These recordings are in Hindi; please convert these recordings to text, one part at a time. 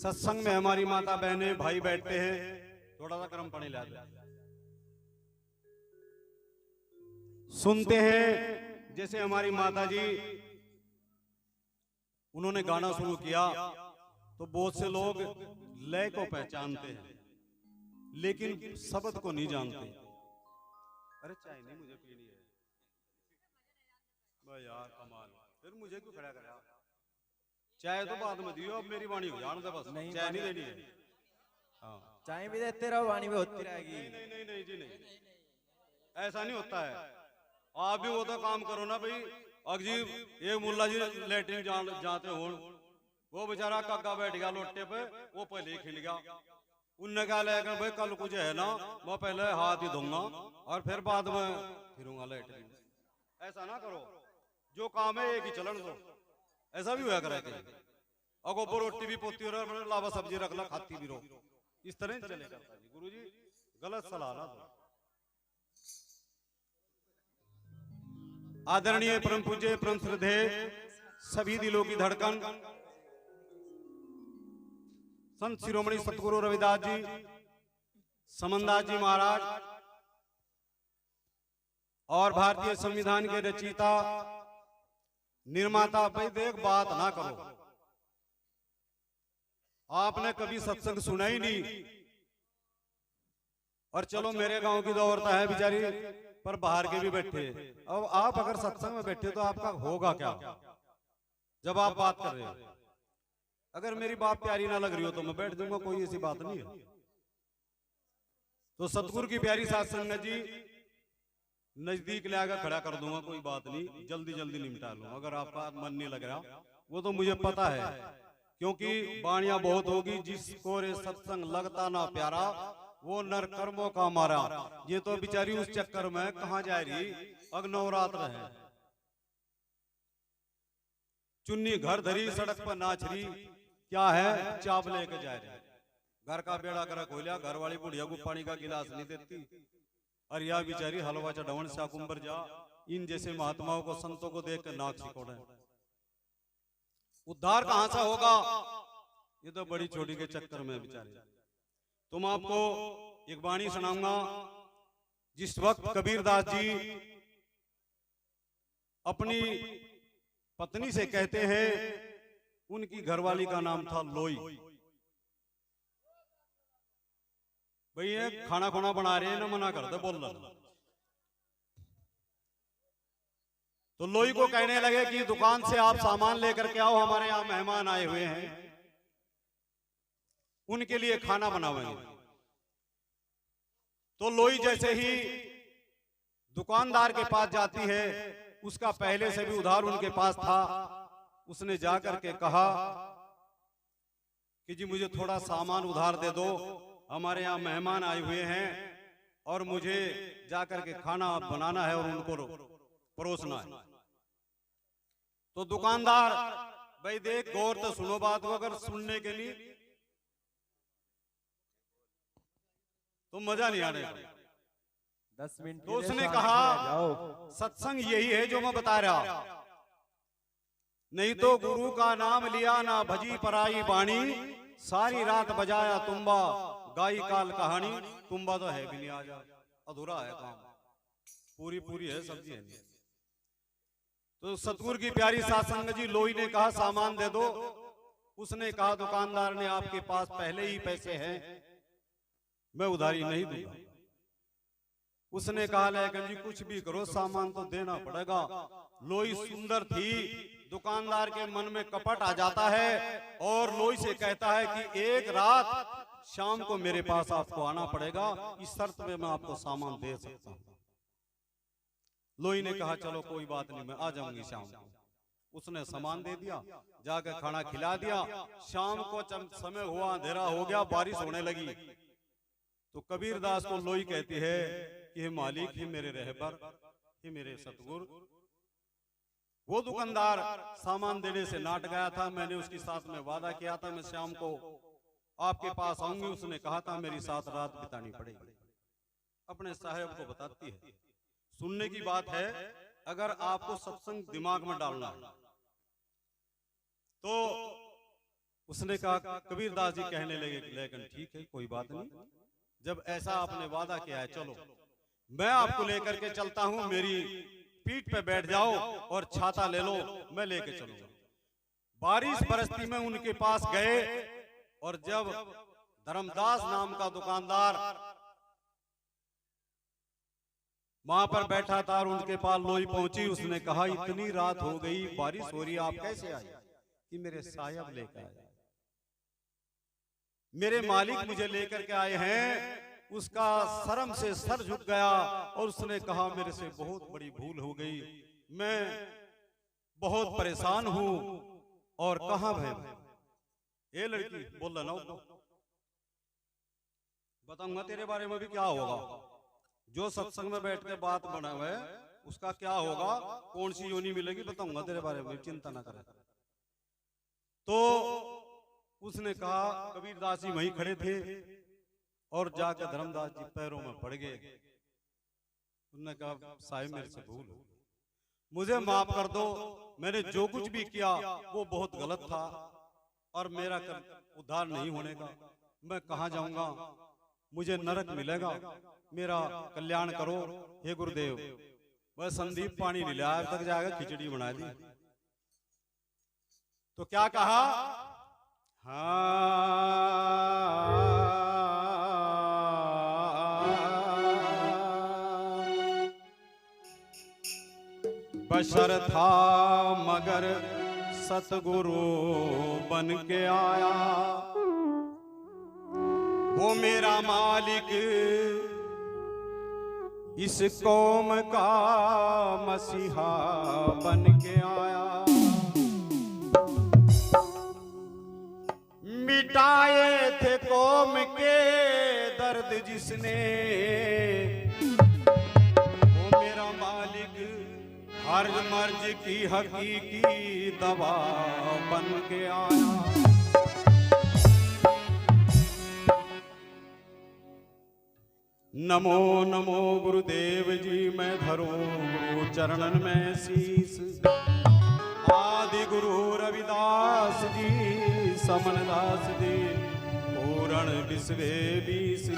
सत्संग में हमारी माता बहनें भाई बैठते हैं, थोड़ा सा गर्म पानी ला दो। सुनते हैं, जैसे हमारी माता जी उन्होंने गाना शुरू किया तो बहुत से लोग लय को पहचानते हैं लेकिन शब्द को नहीं जानते। अरे चाय नहीं मुझे पीनी है भाई यार, कमाल, फिर मुझे क्यों खड़ा करा? चाय तो बाद में दियो, अब मेरी वाणी हो जाने दे, बस नहीं, चाय नहीं देनी है। हाँ, चाय भी देते रहो, वाणी भी होती रहेगी। नहीं नहीं नहीं नहीं जी नहीं, ऐसा नहीं होता है। आप भी वो तो काम करो ना भाई। अजीब एक मुल्ला जी लेटरिन जाते हो, वो बेचारा कग्गा बैठ गया लोटे पे, वो पहले ही खिल गया। उनने कहा लेकर भाई कल कुछ है ना, मैं पहले हाथ ही धोऊंगा और फिर बाद में फिरूंगा लेटरिन। ऐसा ना करो, जो काम है एक ही चलन दो। ऐसा भी हुआ करे अगो वो रोटी भी पोती और लावा सब्जी रख ला, खाती भी रहो, इस तरह चलेगा। गुरु जी गलत सलाह ना दो। आदरणीय परम पूज्य परम श्रद्धे सभी दिलों की धड़कन संत शिरोमणि सतगुरु रविदास जी, समनदास जी महाराज और भारतीय संविधान के रचयिता निर्माता, भाई देख बात ना करो। आपने कभी सत्संग सुना ही नहीं, और चलो मेरे गांव की तो औरतें है बेचारी, पर बाहर के भी बैठे। अब आप अगर सत्संग में बैठे तो आपका होगा क्या जब आप बात कर रहे हो? अगर मेरी बात प्यारी ना लग रही हो तो मैं बैठ दूंगा, कोई ऐसी बात नहीं है। तो सतगुरु की प्यारी साध संगत जी नजदीक ले आकर खड़ा कर दूंगा, कोई बात नहीं, जल्दी जल्दी निपटा लूंगा। अगर आपका मन नहीं लग रहा वो तो मुझे पता है, क्योंकि बाणियां बहुत होगी। जिसको रे सत्संग लगता ना प्यारा, वो नर कर्मों का मारा। ये तो बेचारी उस चक्कर में कहां जा रही, अग नवरात्र है, चुन्नी घर धरी सड़क पर नाच रही, क्या है चाप लेके जा रही। घर का बेड़ा करा खोलिया, घर वाली बुढ़िया को पानी का गिलास नहीं देती, और यह बेचारी हलवा चढ़ावन शाकुंबर जा। इन जैसे महात्माओं को संतों को देख कर नाक सिकोड़े। उद्धार कहां से होगा? ये तो बड़ी छोटी के चक्कर में बेचारे। तुम आपको एक वाणी सुनाऊंगा। जिस वक्त कबीरदास जी अपनी पत्नी से कहते हैं, उनकी घरवाली का नाम था लोई। भैया खाना खुना बना रहे हैं ना, मना कर दे बोल रहा। तो लोई को कहने लगे कि दुकान से आप सामान लेकर के आओ, हमारे यहाँ मेहमान आए हुए हैं, उनके लिए खाना बनावेंगे। तो लोई जैसे ही दुकानदार के पास जाती है, उसका पहले से भी उधार उनके पास था, उसने जाकर के कहा कि जी मुझे थोड़ा सामान उधार दे दो, हमारे यहाँ मेहमान आए हुए हैं और मुझे जाकर के खाना बनाना है और उनको परोसना है। तो दुकानदार, भाई देख गौर तो सुनो बात को, अगर सुनने के लिए तो मजा नहीं आने। 10 मिनट तो उसने कहा सत्संग यही है जो मैं बता रहा, नहीं तो गुरु का नाम लिया ना भजी पराई बाणी, सारी रात बजाया तुम्बा गाई काल कहानी। तुम्बा तो है भी नहीं, आज अधूरा है काम, पूरी पूरी है सब्जी है नहीं। तो सतगुरु की प्यारी साध संगत जी, लोई ने कहा सामान दे दो। उसने कहा दुकानदार ने आपके पास पहले ही पैसे हैं, मैं उधारी नहीं दूंगा। उसने कहा लेकिन जी कुछ भी करो सामान तो देना पड़ेगा। लोई सुंदर थी, दुकानदार के मन में कपट आ जाता है और लोई से कहता है कि एक रात शाम को मेरे पास आपको आना पड़ेगा, इस शर्त में मैं आपको सामान दे सकता हूं। लोई ने कहा चलो कोई बात नहीं, मैं आ जाऊंगी शाम को। उसने सामान दे दिया, जाकर खाना खिला दिया। शाम को समय हुआ, अंधेरा हो गया, बारिश होने लगी। तो कबीरदास को लोई कहती है कि हे मालिक, हे मेरे रहबर, हे मेरे सतगुरु, वो दुकानदार सामान देने से नाट गया था, मैंने उसके साथ में वादा किया था मैं शाम को आपके पास आऊंगी। उसने कहा था मेरी साथ रात बितानी पड़ेगी। अपने साहेब को बताती है। सुनने की बात है, अगर आपको सत्संग दिमाग में डालना है तो उसने कहा कबीरदास जी कहने लगे लेकिन ठीक है कोई बात नहीं, जब ऐसा आपने वादा किया है चलो मैं आपको लेकर के चलता हूं, मेरी पीठ पे बैठ जाओ और छाता ले लो, मैं लेके चलूंगा। बारिश बरसती में उनके पास गए और जब धर्मदास नाम का दुकानदार वहां पर बैठा था और उनके पास लोई पहुंची, उसने कहा इतनी रात हो गई, बारिश हो रही, आप कैसे आए? कि मेरे साहब लेकर आए, मेरे मालिक मुझे लेकर के आए हैं। उसका शर्म से सर झुक गया और उसने कहा मेरे से बहुत बड़ी भूल हो गई, मैं बहुत परेशान हूं। और कहां भाई ये लड़की बोल रहा ना, बताऊंगा तेरे बारे में भी क्या होगा, जो सत्संग में बैठ के बात बना हुआ है उसका क्या होगा, कौन सी योनि मिलेगी, बताऊंगा तेरे बारे में, चिंता ना करे। तो उसने कहा कबीरदास जी वहीं खड़े थे और जाकर धर्मदास जी पैरों में पड़ गए। उन्होंने कहा साहिब मेरे से भूल हो, मुझे माफ कर दो, मैंने जो कुछ भी किया वो बहुत गलत था और मेरा उद्धार नहीं होने का, मैं कहां जाऊंगा, मुझे नरक मिलेगा, मेरा कल्याण करो हे गुरुदेव। वह संदीप पानी नहीं लाया तक जाकर खिचड़ी बना दी। तो क्या कहा, बशर था मगर सतगुरु बन के आया, वो मेरा मालिक इस कौम का मसीहा बन के आया। मिटाए थे कौम के दर्द जिसने, वो मेरा मालिक हर मर्ज की हकीकी दवा बन के आया। नमो नमो गुरुदेव जी, मैं धरूं गुरु चरणन में शीस। आदि गुरु रविदास जी, समनदास जी, पूरण विश्वे बीस जी।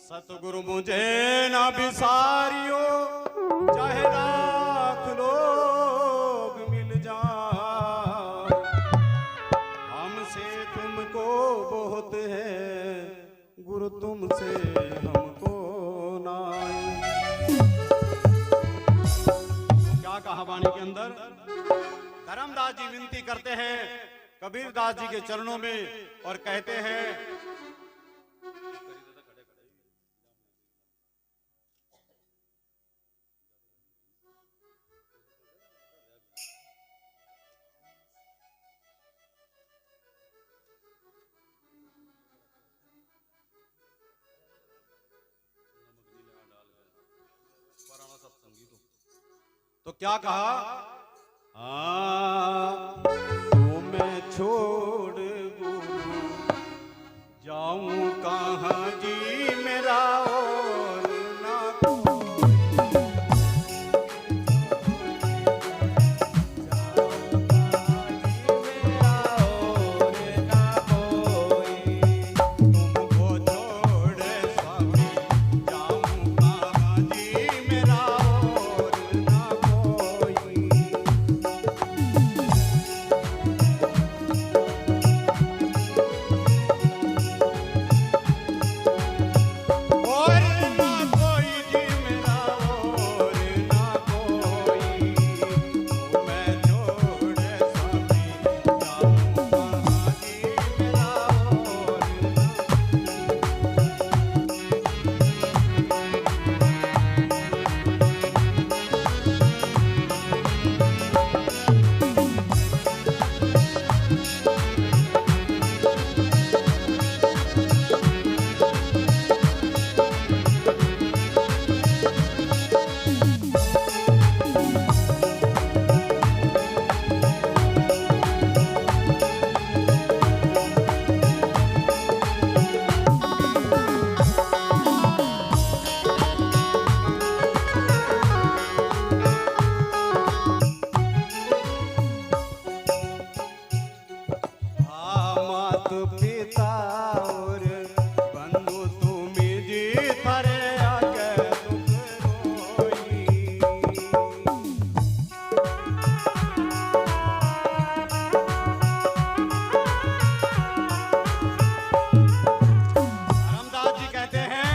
सतगुरु मुझे ना बिसारियो, चाहे लाख लोग मिल जाए, हमसे तुमको बहुत है गुरु, तुमसे हमको नाई। क्या कहा वाणी के अंदर, धर्मदास जी विनती करते हैं कबीरदास जी के चरणों में और कहते हैं तो क्या कहा, तो मैं छोड़ गुरु जाऊं कहाँ जी, मेरा और ना तुमको छोड़ स्वामी जाऊं कहाँ जी, मेरा और ना कोई। पिता और बंधु तुम जी थारे आगे दुख रोई। रामदास जी कहते हैं,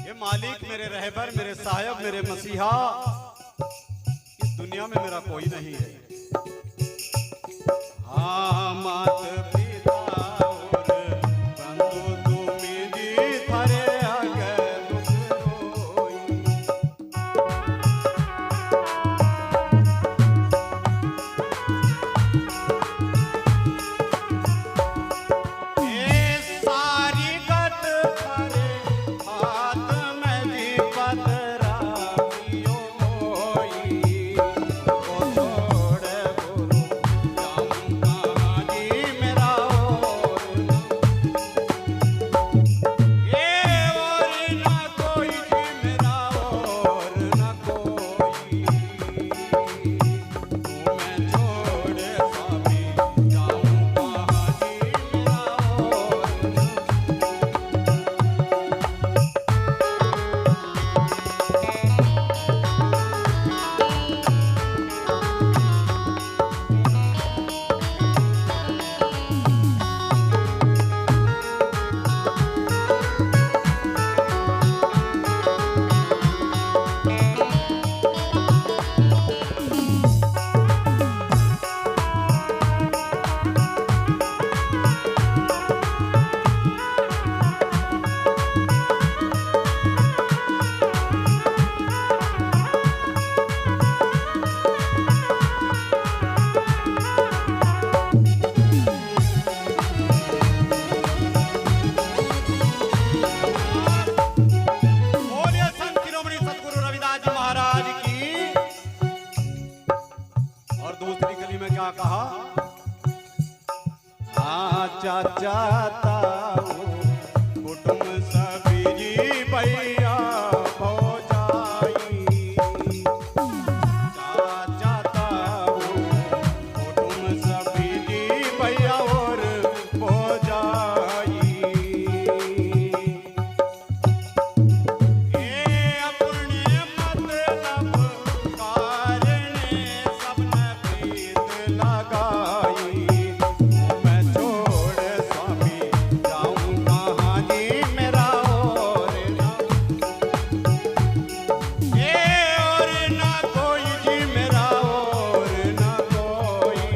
ये मालिक मेरे रहबर मेरे साहब मेरे मसीहा, इस दुनिया में मेरा कोई नहीं है। हाँ मात पिता और बंधु तुम जी थारे आगे दुख रोई। ए सारी गत थारे हाथ में जी पतराइयो होई। को छोड़ गुरु जाऊं कहाँ जी मेरा और ना कोई जी मेरा और ना कोई। मैं छोड़ स्वामी जाऊं कहाँ जी मेरा और बोलिए संत शिरोमणि सतगुरु रविदास जी महाराज की। और दूसरी कली में क्या कहा? चाचा ताऊ कुटुंब सभी जी भैया भौजाई। चाचा ताऊ कुटुंब सभी जी भैया और भौजाई। अपने मतलब कारणे सबने प्रीत लगाई। मैं छोड़ स्वामी जाऊं कहाँ जी मेरा और ना कोई जी मेरा और ना कोई।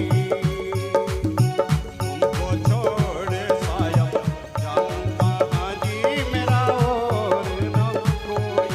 तुमको छोड़ सायब जाऊं कहाँ जी मेरा और ना कोई।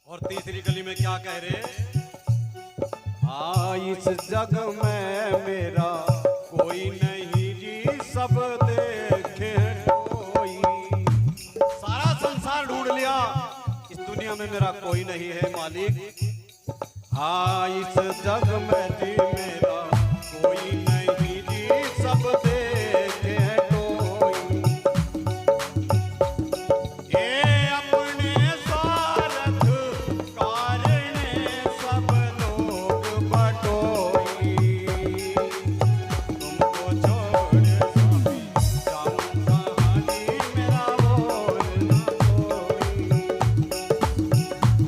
और तीसरी कली में क्या कह रहे? इस जग में मेरा कोई नहीं जी सब देखे कोई। सारा संसार ढूंढ लिया, इस दुनिया में मेरा कोई नहीं है मालिक। इस जग में जी मेरा कोई नहीं जी सब देखे कोई। अपने स्वार्थ कारणे सब लोग बटोई। तुमको छोड़ स्वामी जाऊं कहाँ जी मेरा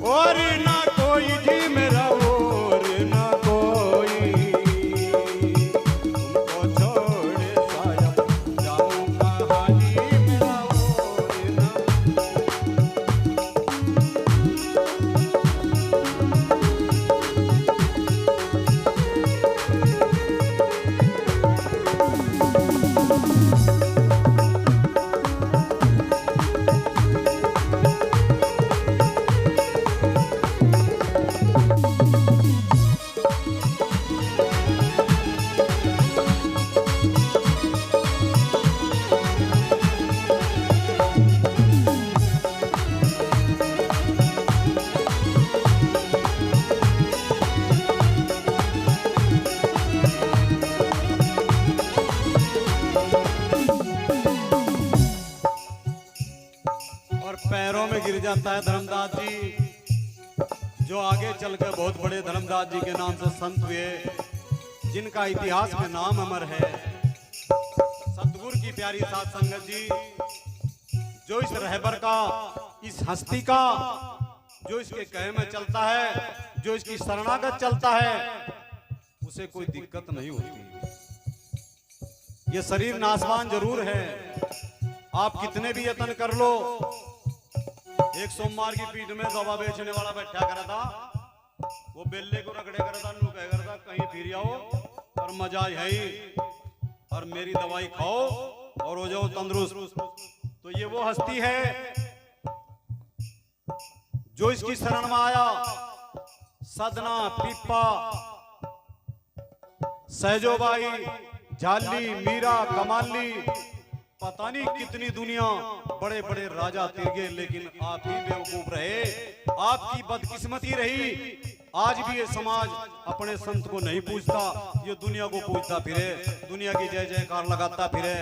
और ना कोई जी मेरा और ना कोई। और पैरों में गिर जाता है धर्मदास जी, जो आगे चलकर बहुत बड़े धर्मदास जी के नाम से संत हुए, जिनका इतिहास में नाम अमर है। सतगुरु की प्यारी साथ संगत जी, जो इस रहबर का, इस हस्ती का, जो इसके कहे में चलता है, जो इसकी शरणागत चलता है, उसे कोई दिक्कत नहीं होती। ये शरीर नासवान जरूर है, आप कितने भी यत्न कर लो। एक सोमवार की पीठ में दवा बेचने वाला बैठा करा था, वो बेल्ले को रगड़े करता, नू कह करता कहीं फिर आओ और मजा है ही, और मेरी दवाई खाओ और हो जाओ तंदुरुस्त। तो ये वो हस्ती है जो इसकी शरण में आया। सदना, पीपा, सहजोबाई, झाली, मीरा, कमाली, पता नहीं कितनी दुनिया, बड़े बड़े राजा तिरगे, लेकिन आप ही बेवकूफ रहे, आपकी बदकिस्मती रही। आज भी ये समाज अपने संत को नहीं पूछता, ये दुनिया को पूछता फिरे, दुनिया की जय जयकार लगाता फिरे,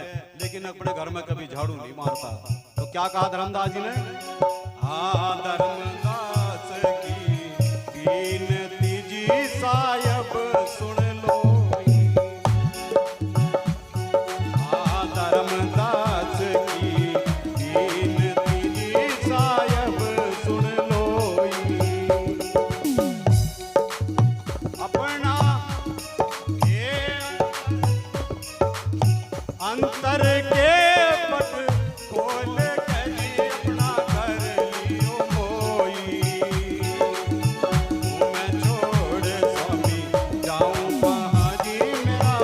लेकिन अपने घर में कभी झाड़ू नहीं मारता। तो क्या कहा धर्मदास जी ने? हाँ, धर्मदास की कीनती जी सायब सुन लो। हाँ, धर्मदास की कीनती जी सायब सुन लो। अपना ये अंतर के पट खोल कर अपना कर लियो मोई। मैं छोड़ स्वामी जाऊं कहाँ जी, मेरा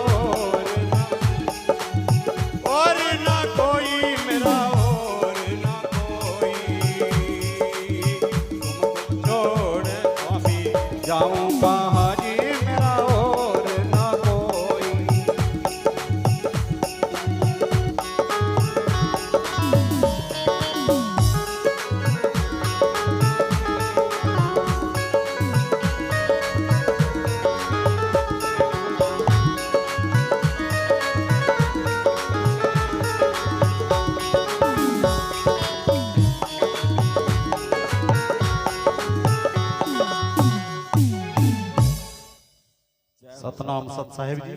और ना कोई, मेरा और ना कोई। तुमको छोड़ स्वामी जाऊं कहाँ जी, मेरा और ना कोई। सतनाम सत साहेब जी।